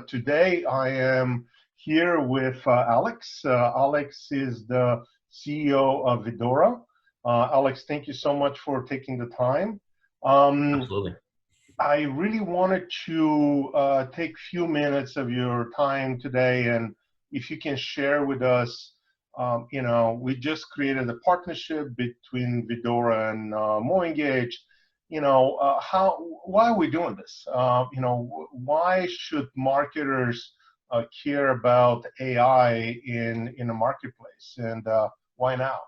Today I am here with Alex. Alex is the CEO of Vidora. Alex, thank you so much for taking the time. Absolutely. I really wanted to take a few minutes of your time today, and if you can share with us, we just created a partnership between Vidora and MoEngage. Why are we doing this? Why should marketers care about AI in the marketplace, and why now?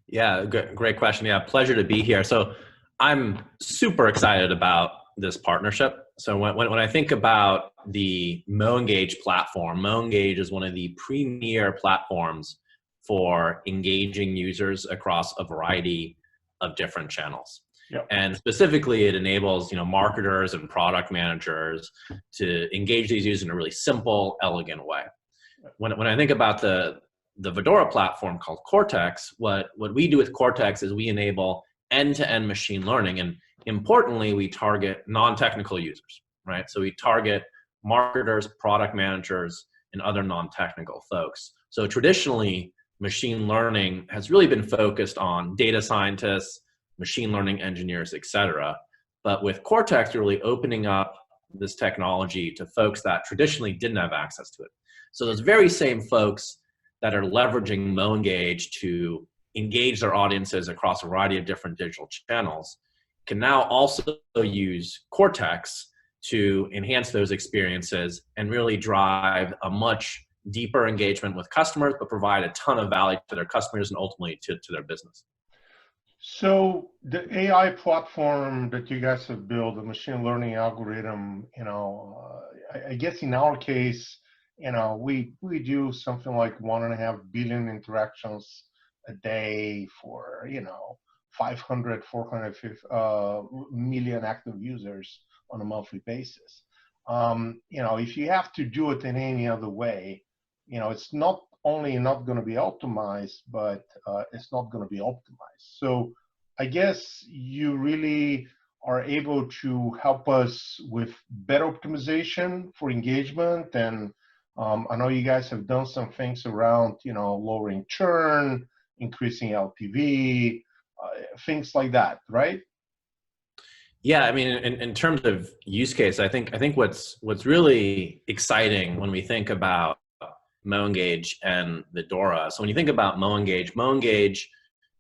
Yeah, great question. Yeah, pleasure to be here. So I'm super excited about this partnership. So when I think about the MoEngage platform, MoEngage is one of the premier platforms for engaging users across a variety of different channels. Yep. And specifically, it enables marketers and product managers to engage these users in a really simple, elegant way. When I think about the Vidora platform called Cortex, what we do with Cortex is we enable end-to-end machine learning, and importantly, we target non-technical users, right? So we target marketers, product managers, and other non-technical folks. So traditionally, machine learning has really been focused on data scientists, machine learning engineers, et cetera. But with Cortex, we're really opening up this technology to folks that traditionally didn't have access to it. So those very same folks that are leveraging MoEngage to engage their audiences across a variety of different digital channels can now also use Cortex to enhance those experiences and really drive a much deeper engagement with customers, but provide a ton of value to their customers and ultimately to their business. So the AI platform that you guys have built, the machine learning algorithm, I guess in our case, we do something like 1.5 billion interactions a day for 500, 450 million active users on a monthly basis. If you have to do it in any other way, it's not only not going to be optimized, but it's not going to be optimized. So I guess you really are able to help us with better optimization for engagement. And I know you guys have done some things around, lowering churn, increasing LTV, things like that, right? Yeah, I mean, in terms of use case, I think what's really exciting when we think about MoEngage and Vidora. So when you think about MoEngage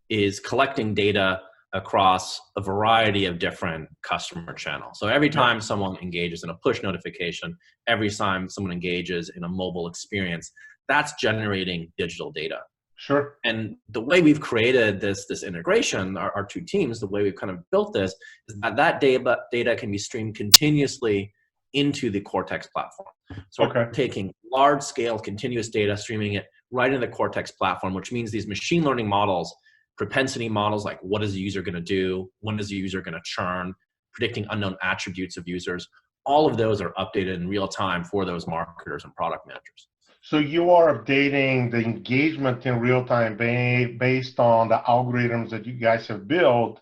is collecting data across a variety of different customer channels. So every time someone engages in a push notification, every time someone engages in a mobile experience, that's generating digital data. Sure. And the way we've created this integration, our two teams, the way we've kind of built this, is that data can be streamed continuously into the Cortex platform. So we're taking large-scale continuous data, streaming it right into the Cortex platform, which means these machine learning models, propensity models, like what is the user going to do, when is the user going to churn, predicting unknown attributes of users, all of those are updated in real time for those marketers and product managers. So you are updating the engagement in real time based on the algorithms that you guys have built,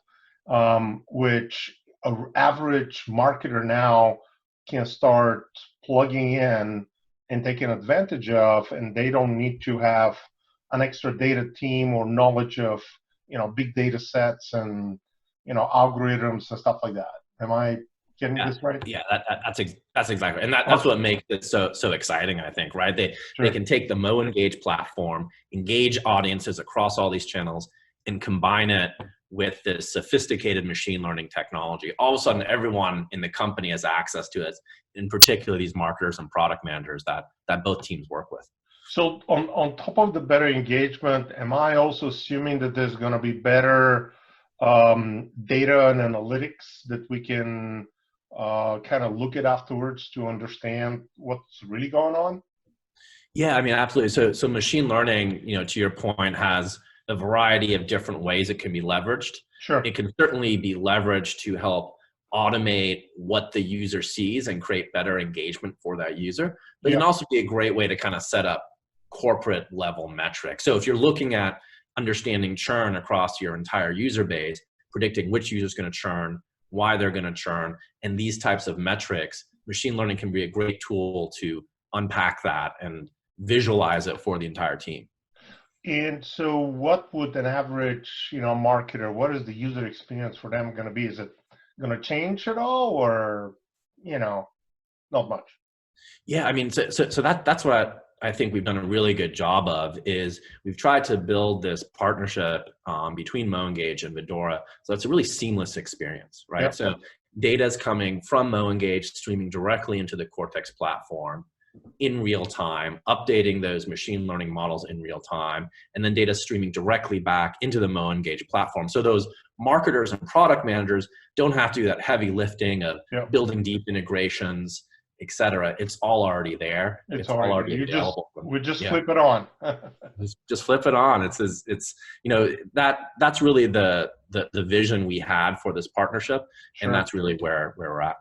which an average marketer now can start plugging in and taking advantage of, and they don't need to have an extra data team or knowledge of big data sets and algorithms and stuff like that. Am I getting this right? Yeah, that's exactly, and that's what makes it so exciting, I think, right? They can take the MoEngage platform, engage audiences across all these channels, and combine it with this sophisticated machine learning technology. All of a sudden, everyone in the company has access to it, in particular these marketers and product managers that both teams work with. So on top of the better engagement, am I also assuming that there's going to be better data and analytics that we can kind of look at afterwards to understand what's really going on? Yeah, I mean, absolutely. So machine learning, to your point, has a variety of different ways it can be leveraged. Sure. It can certainly be leveraged to help automate what the user sees and create better engagement for that user. But it can also be a great way to kind of set up corporate level metrics. So if you're looking at understanding churn across your entire user base, predicting which user is going to churn, why they're going to churn, and these types of metrics machine learning can be a great tool to unpack that and visualize it for the entire team. And so what would an average, marketer, what is the user experience for them going to be? Is it going to change at all, or, not much? Yeah, I mean, so that's what I think we've done a really good job of, is we've tried to build this partnership between MoEngage and Vidora. So it's a really seamless experience, right? Yep. So data is coming from MoEngage, streaming directly into the Cortex platform in real time, updating those machine learning models in real time, and then data streaming directly back into the MoEngage platform. So those marketers and product managers don't have to do that heavy lifting of building deep integrations, et cetera. It's all already there. It's all already available. We just flip it on. just flip it on. It's that's really the vision we had for this partnership, and that's really where we're at.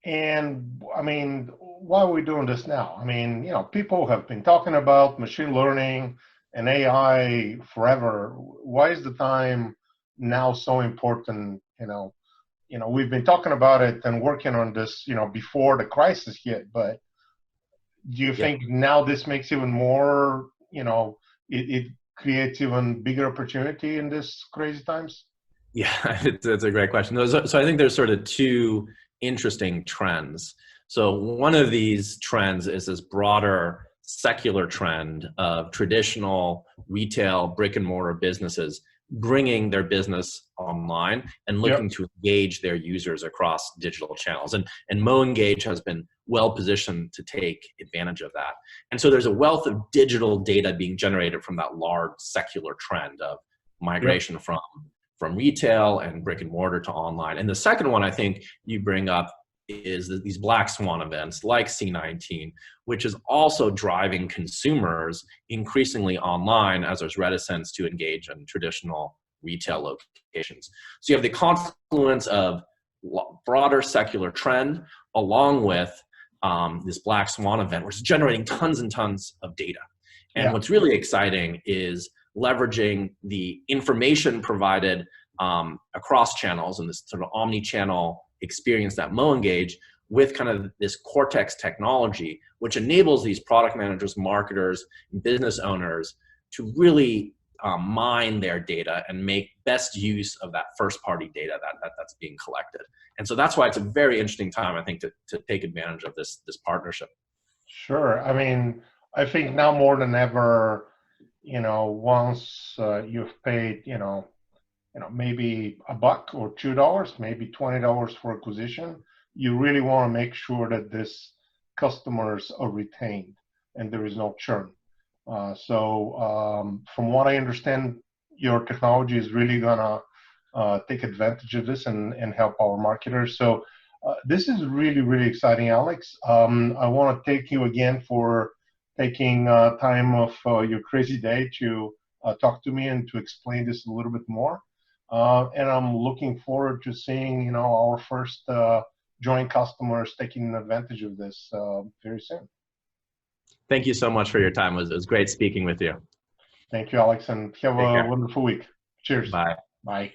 And I mean, why are we doing this now? I mean, people have been talking about machine learning and AI forever. Why is the time now so important? We've been talking about it and working on this, before the crisis hit, but do you think now this makes even more, it creates even bigger opportunity in this crazy times? Yeah, it's a great question. So I think there's sort of two interesting trends. So one of these trends is this broader secular trend of traditional retail brick and mortar businesses bringing their business online and looking to engage their users across digital channels. And MoEngage has been well positioned to take advantage of that. And so there's a wealth of digital data being generated from that large secular trend of migration from retail and brick and mortar to online. And the second one I think you bring up is these black swan events like C19, which is also driving consumers increasingly online as there's reticence to engage in traditional retail locations. So you have the confluence of broader secular trend along with this black swan event, which is generating tons and tons of data. And what's really exciting is leveraging the information provided across channels and this sort of omni-channel experience that MoEngage with kind of this Cortex technology, which enables these product managers, marketers, and business owners to really mine their data and make best use of that first-party data that's being collected. And so that's why it's a very interesting time, I think, to take advantage of this partnership. Sure. I mean, I think now more than ever, once you've paid, maybe $1 or $2, maybe $20 for acquisition, you really want to make sure that this customers are retained and there is no churn. So from what I understand, your technology is really gonna take advantage of this and help our marketers. So this is really, really exciting, Alex. I want to thank you again for taking time of your crazy day to talk to me and to explain this a little bit more. And I'm looking forward to seeing, our first joint customers taking advantage of this very soon. Thank you so much for your time. It was great speaking with you. Thank you, Alex, and have a wonderful week. Cheers. Bye. Bye.